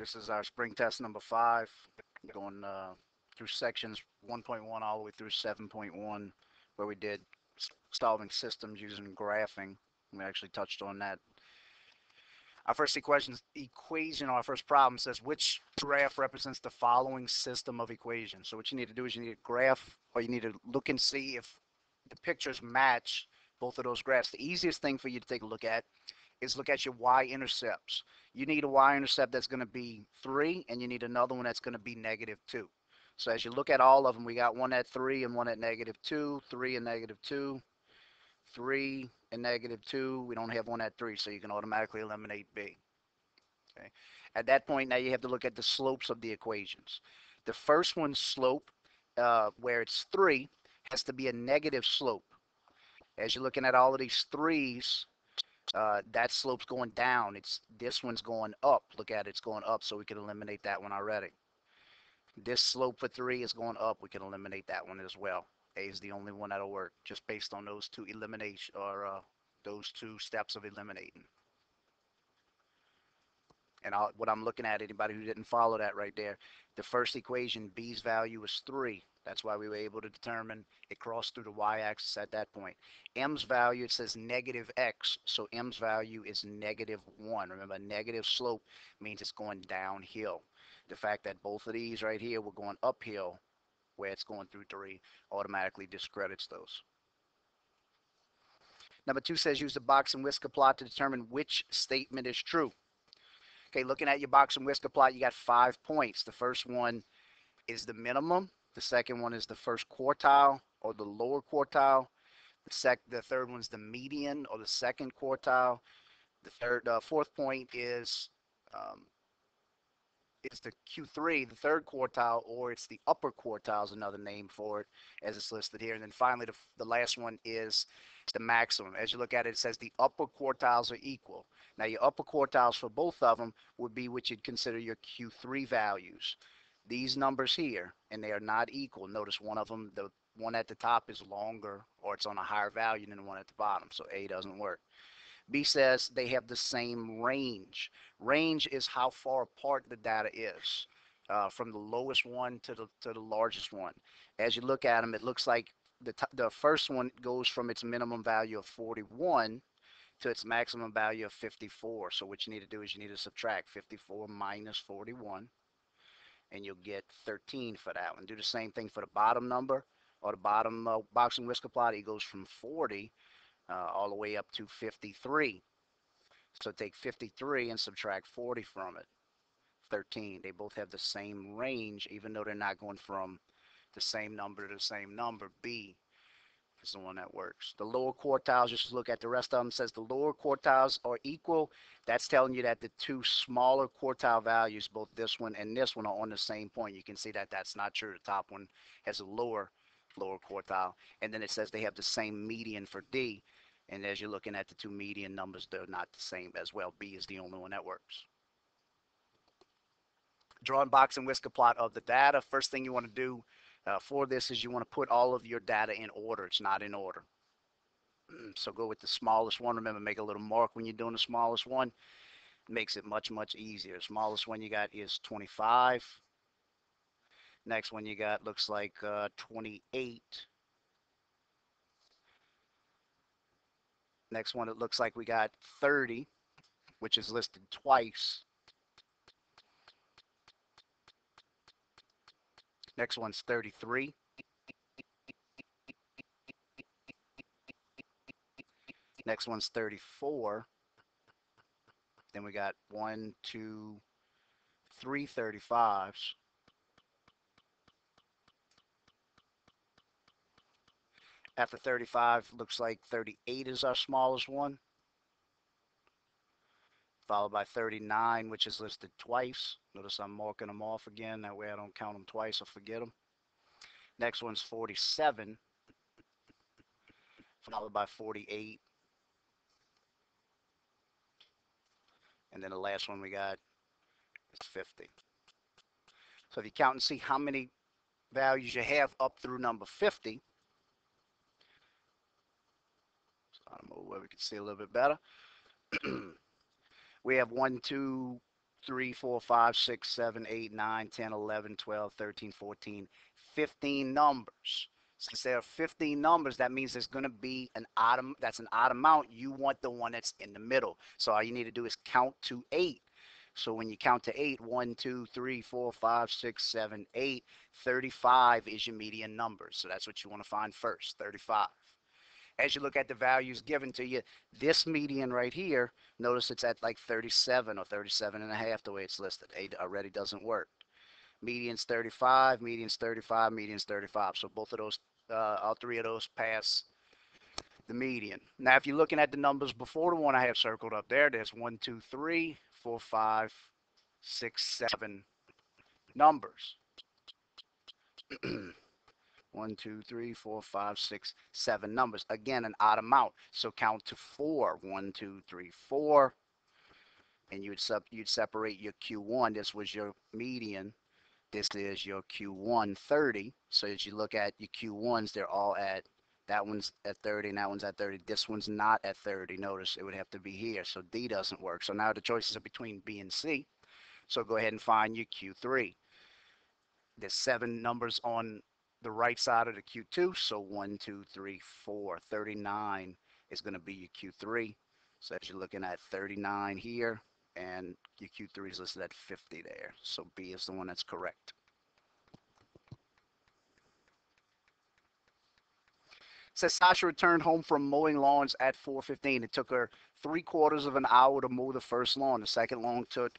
This is our spring test number 5, going through sections 1.1 all the way through 7.1, where we did solving systems using graphing. We actually touched on that. Our first equation, or our first problem says which graph represents the following system of equations. So what you need to do is you need a graph, or you need to look and see if the pictures match both of those graphs. The easiest thing for you to take a look at is look at your y-intercepts. You need a y-intercept that's going to be 3, and you need another one that's going to be -2. So as you look at all of them, we got one at 3 and one at -2, 3 and -2, 3 and -2. We don't have one at 3, so you can automatically eliminate B. Okay. At that point, now you have to look at the slopes of the equations. The first one's slope, where it's 3, has to be a negative slope. As you're looking at all of these 3's, that slope's going down. This one's going up. Look at it, it's going up, so we can eliminate that one already. This slope for 3 is going up. We can eliminate that one as well. A is the only one that'll work, just based on those two elimination, or those two steps of eliminating. And what I'm looking at, anybody who didn't follow that right there, the first equation, B's value is 3. That's why we were able to determine it crossed through the y-axis at that point. M's value, it says -x, so M's value is -1. Remember, a negative slope means it's going downhill. The fact that both of these right here were going uphill, where it's going through 3, automatically discredits those. Number 2 says use the box and whisker plot to determine which statement is true. Okay, looking at your box and whisker plot, you got 5 points. The first one is the minimum. The second one is the first quartile or the lower quartile. The third one's the median or the second quartile. The fourth point is the Q3, the third quartile, or it's the upper quartile is another name for it, as it's listed here. And then finally, the last one is the maximum. As you look at it, it says the upper quartiles are equal. Now, your upper quartiles for both of them would be what you'd consider your Q3 values. These numbers here, and they are not equal. Notice one of them, the one at the top is longer, or it's on a higher value than the one at the bottom, so A doesn't work. B says they have the same range. Range is how far apart the data is, from the lowest one to the largest one. As you look at them, it looks like the first one goes from its minimum value of 41 to its maximum value of 54. So what you need to do is you need to subtract 54 minus 41, and you'll get 13 for that one. Do the same thing for the bottom number, or the bottom box and whisker plot. It goes from 40 all the way up to 53. So take 53 and subtract 40 from it. 13. They both have the same range, even though they're not going from the same number to the same number. B is the one that works. The lower quartiles, just look at the rest of them, says the lower quartiles are equal. That's telling you that the two smaller quartile values, both this one and this one, are on the same point. You can see that that's not true. The top one has a lower quartile. And then it says they have the same median for D. And as you're looking at the two median numbers, they're not the same as well. B is the only one that works. Drawing box and whisker plot of the data. First thing you want to do for this is you want to put all of your data in order. It's not in order. So go with the smallest one. Remember, make a little mark when you're doing the smallest one. It makes it much, much easier. The smallest one you got is 25. Next one you got looks like 28. Next one, it looks like we got 30, which is listed twice. Next one's 33. Next one's 34. Then we got 1, 2, 3 35s. After 35, looks like 38 is our smallest one, followed by 39, which is listed twice. Notice I'm marking them off again. That way I don't count them twice or forget them. Next one's 47, followed by 48. And then the last one we got is 50. So if you count and see how many values you have up through number 50, so I don't know where we can see a little bit better. We have 1, 2, 3, 4, 5, 6, 7, 8, 9, 10, 11, 12, 13, 14, 15 numbers. Since there are 15 numbers, that means there's going to be an odd, that's an odd amount. You want the one that's in the middle. So all you need to do is count to 8. So when you count to 8, 1, 2, 3, 4, 5, 6, 7, 8, 35 is your median number. So that's what you want to find first, 35. As you look at the values given to you, this median right here, notice it's at like 37 or 37 and a half the way it's listed. It already doesn't work. Median's 35, median's 35, median's 35. So both of those, all three of those pass the median. Now, if you're looking at the numbers before the one I have circled up there, there's 1, 2, 3, 4, 5, 6, 7 numbers. 1, 2, 3, 4, 5, 6, 7 numbers. Again, an odd amount. So count to 4. 1, 2, 3, 4. And you'd separate your Q1. This was your median. This is your Q1 30. So as you look at your Q1s, they're all at, that one's at 30 and that one's at 30. This one's not at 30. Notice it would have to be here. So D doesn't work. So now the choices are between B and C. So go ahead and find your Q3. There's 7 numbers on the right side of the Q2. So 1, 2, 3, 4. 39 is going to be your Q3. So as you're looking at 39 here, and your Q3 is listed at 50 there. So B is the one that's correct. It says Sasha returned home from mowing lawns at 4:15. It took her 3/4 of an hour to mow the first lawn. The second lawn took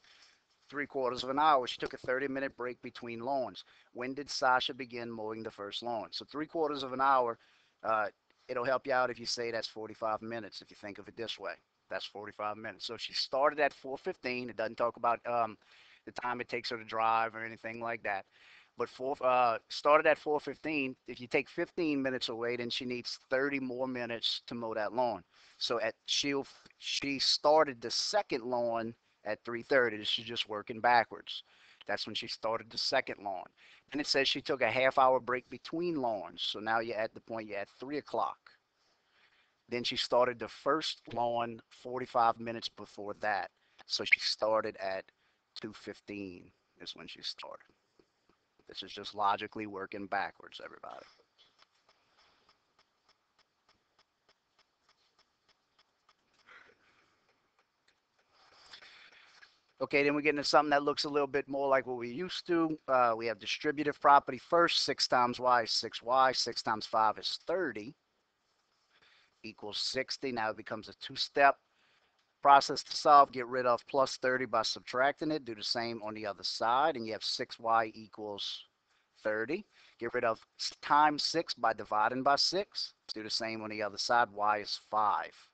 3/4 of an hour. She took a 30-minute break between lawns. When did Sasha begin mowing the first lawn? So 3/4 of an hour, it'll help you out if you say that's 45 minutes, if you think of it this way. That's 45 minutes. So she started at 4:15. It doesn't talk about the time it takes her to drive or anything like that. But started at 4:15. If you take 15 minutes away, then she needs 30 more minutes to mow that lawn. So she started the second lawn at 3:30. She's just working backwards. That's when she started the second lawn. And it says she took a half-hour break between lawns. So now you're at the point you're at 3 o'clock. Then she started the first lawn 45 minutes before that. So she started at 2:15 is when she started. This is just logically working backwards, everybody. Okay, then we get into something that looks a little bit more like what we used to. We have distributive property first. 6 times y is 6y. 6 times 5 is 30 equals 60. Now it becomes a two-step process to solve. Get rid of plus 30 by subtracting it. Do the same on the other side, and you have 6y equals 30. Get rid of times 6 by dividing by 6. Do the same on the other side. Y is 5.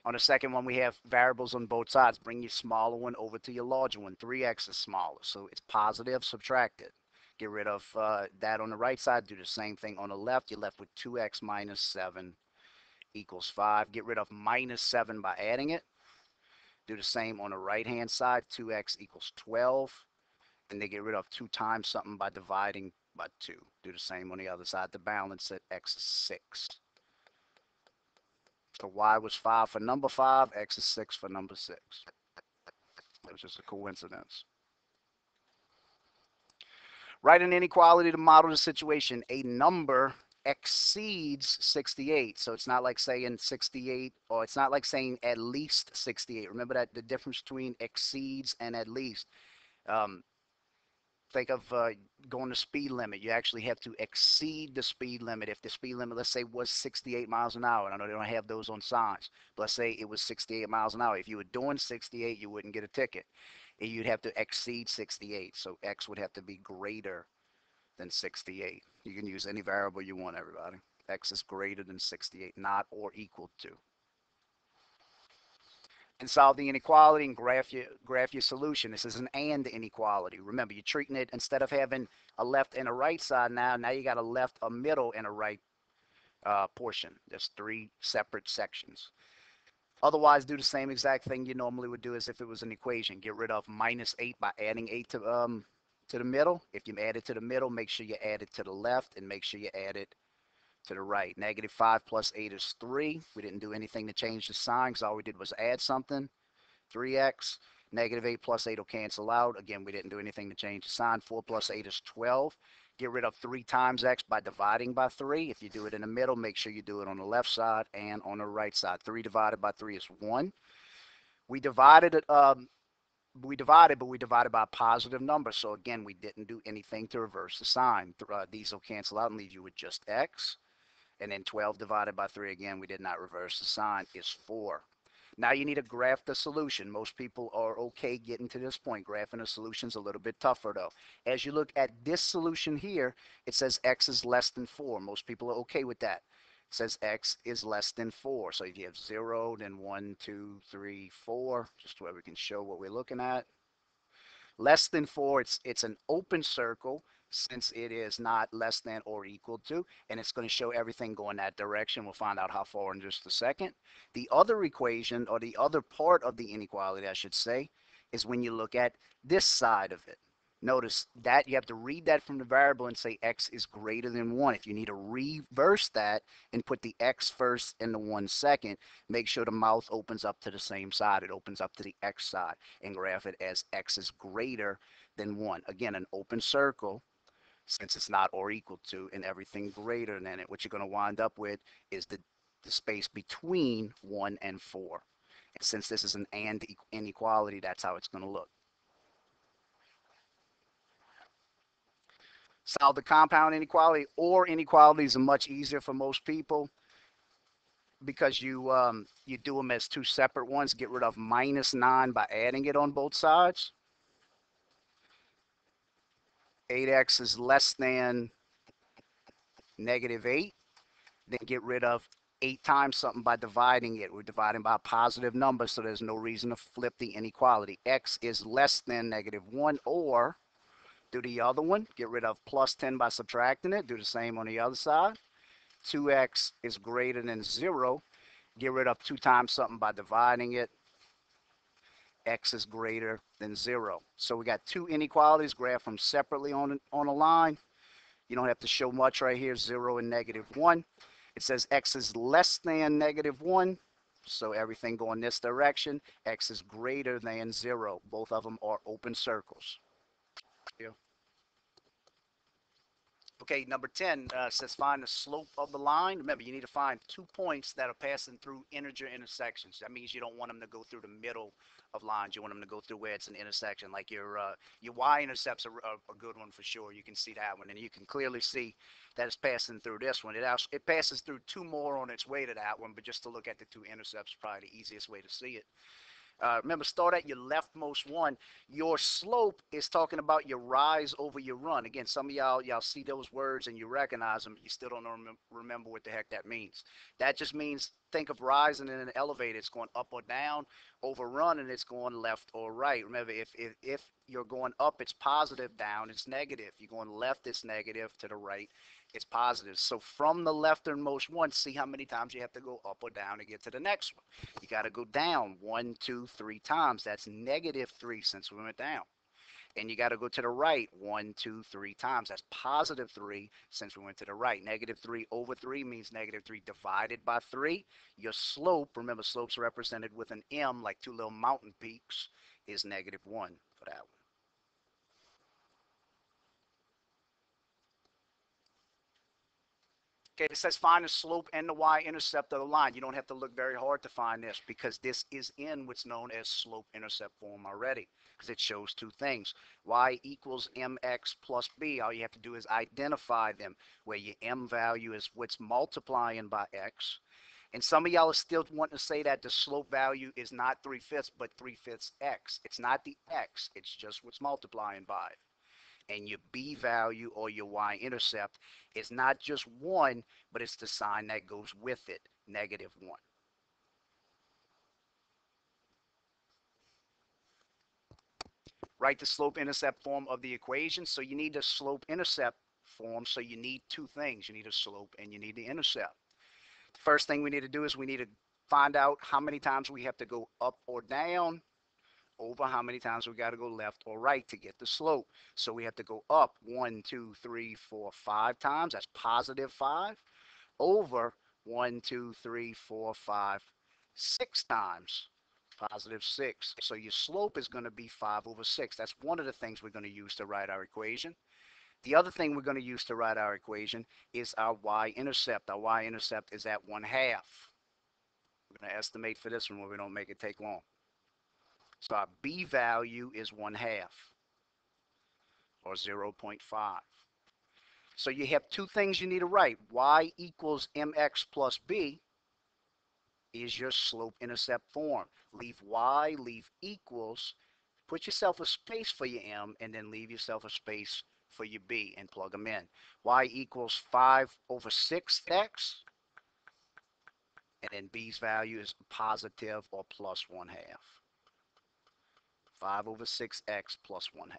On the second one, we have variables on both sides. Bring your smaller one over to your larger one. 3x is smaller, so it's positive, subtract it. Get rid of that on the right side. Do the same thing on the left. You're left with 2x minus 7 equals 5. Get rid of minus 7 by adding it. Do the same on the right-hand side. 2x equals 12. And they get rid of 2 times something by dividing by 2. Do the same on the other side to balance it. X is 6. So y was 5 for number 5, x is 6 for number 6. It was just a coincidence. Write an inequality to model the situation. A number exceeds 68. So it's not like saying 68, or it's not like saying at least 68. Remember that the difference between exceeds and at least. Think of going the speed limit. You actually have to exceed the speed limit. If the speed limit, let's say, was 68 miles an hour, I know they don't have those on signs, but let's say it was 68 miles an hour. If you were doing 68, you wouldn't get a ticket. You'd have to exceed 68. So x would have to be greater than 68. You can use any variable you want, everybody. X is greater than 68, not or equal to. And solve the inequality and graph your solution. This is an and inequality. Remember, you're treating it, instead of having a left and a right side, now you got a left, a middle, and a right portion. There's 3 separate sections. Otherwise, do the same exact thing you normally would do as if it was an equation. Get rid of minus 8 by adding 8 to the middle. If you add it to the middle, make sure you add it to the left, and make sure you add it to the right. -5 plus 8 is 3. We didn't do anything to change the sign, because all we did was add something. 3x. Negative 8 plus 8 will cancel out. Again, we didn't do anything to change the sign. 4 plus 8 is 12. Get rid of 3 times x by dividing by 3. If you do it in the middle, make sure you do it on the left side and on the right side. 3 divided by 3 is 1. We divided it, but we divided by a positive number. So again, we didn't do anything to reverse the sign. These will cancel out and leave you with just x. And then 12 divided by 3, again, we did not reverse the sign, is 4. Now you need to graph the solution. Most people are okay getting to this point. Graphing a solution is a little bit tougher though. As you look at this solution here, it says x is less than 4. Most people are okay with that. It says x is less than 4. So if you have 0, then 1, 2, 3, 4, just where we can show what we're looking at. Less than 4, it's an open circle since it is not less than or equal to, and it's going to show everything going that direction. We'll find out how far in just a second. The other equation, or the other part of the inequality, I should say, is when you look at this side of it. Notice that you have to read that from the variable and say x is greater than 1. If you need to reverse that and put the x first and the 1 second, make sure the mouth opens up to the same side. It opens up to the x side, and graph it as x is greater than 1. Again, an open circle since it's not or equal to, and everything greater than it. What you're going to wind up with is the space between 1 and 4. And since this is an and inequality, that's how it's going to look. Solve the compound inequality, or inequalities are much easier for most people because you do them as two separate ones. Get rid of minus 9 by adding it on both sides. 8x is less than negative 8. Then get rid of 8 times something by dividing it. We're dividing by a positive number, so there's no reason to flip the inequality. X is less than negative 1, or do the other one. Get rid of plus 10 by subtracting it. Do the same on the other side. 2x is greater than 0. Get rid of 2 times something by dividing it. X is greater than 0. So we got two inequalities. Graph them separately on a line. You don't have to show much right here, 0 and negative 1. It says x is less than negative 1. So everything going this direction. X is greater than 0. Both of them are open circles. Yeah. Okay, number 10 says find the slope of the line. Remember, you need to find 2 points that are passing through integer intersections. That means you don't want them to go through the middle of lines. You want them to go through where it's an intersection. Like your y-intercept's a good one for sure. You can see that one, and you can clearly see that it's passing through this one. It passes through 2 more on its way to that one, but just to look at the 2 intercepts is probably the easiest way to see it. Remember, start at your leftmost one. Your slope is talking about your rise over your run. Again, some of y'all see those words and you recognize them. You still don't remember what the heck that means. That just means think of rising in an elevator. It's going up or down. Over run, and it's going left or right. Remember, if you're going up, it's positive. Down, it's negative. You're going left, it's negative. To the right, it's positive. So from the lefternmost one, see how many times you have to go up or down to get to the next one. You got to go down 1, 2, 3 times. That's negative 3 since we went down. And you got to go to the right 1, 2, 3 times. That's positive 3 since we went to the right. Negative 3 over 3 means negative 3 divided by 3. Your slope, remember slope's represented with an M, like 2 little mountain peaks, is negative 1 for that one. Okay, it says find the slope and the y-intercept of the line. You don't have to look very hard to find this because this is in what's known as slope-intercept form already because it shows 2 things. Y equals mx plus b. All you have to do is identify them where your m value is what's multiplying by x. And some of y'all are still wanting to say that the slope value is not 3/5 but 3/5 x. It's not the x. It's just what's multiplying by it. And your b value or your y-intercept is not just 1, but it's the sign that goes with it, negative 1. Write the slope-intercept form of the equation. So you need the slope-intercept form, so you need 2 things. You need a slope and you need the intercept. The first thing we need to do is we need to find out how many times we have to go up or down over how many times we got to go left or right to get the slope. So we have to go up 1, 2, 3, 4, 5 times. That's positive 5 over 1, 2, 3, 4, 5, 6 times positive 6. So your slope is going to be 5 over 6. That's one of the things we're going to use to write our equation. The other thing we're going to use to write our equation is our y-intercept. Our y-intercept is at 1/2. We're going to estimate for this one where we don't make it take long. So our b value is 1/2, or 0.5. So you have two things you need to write. Y equals mx plus b is your slope-intercept form. Leave y, leave equals, put yourself a space for your m, and then leave yourself a space for your b and plug them in. Y equals 5 over 6x, and then b's value is positive or plus 1/2. 5 over 6x plus 1/2.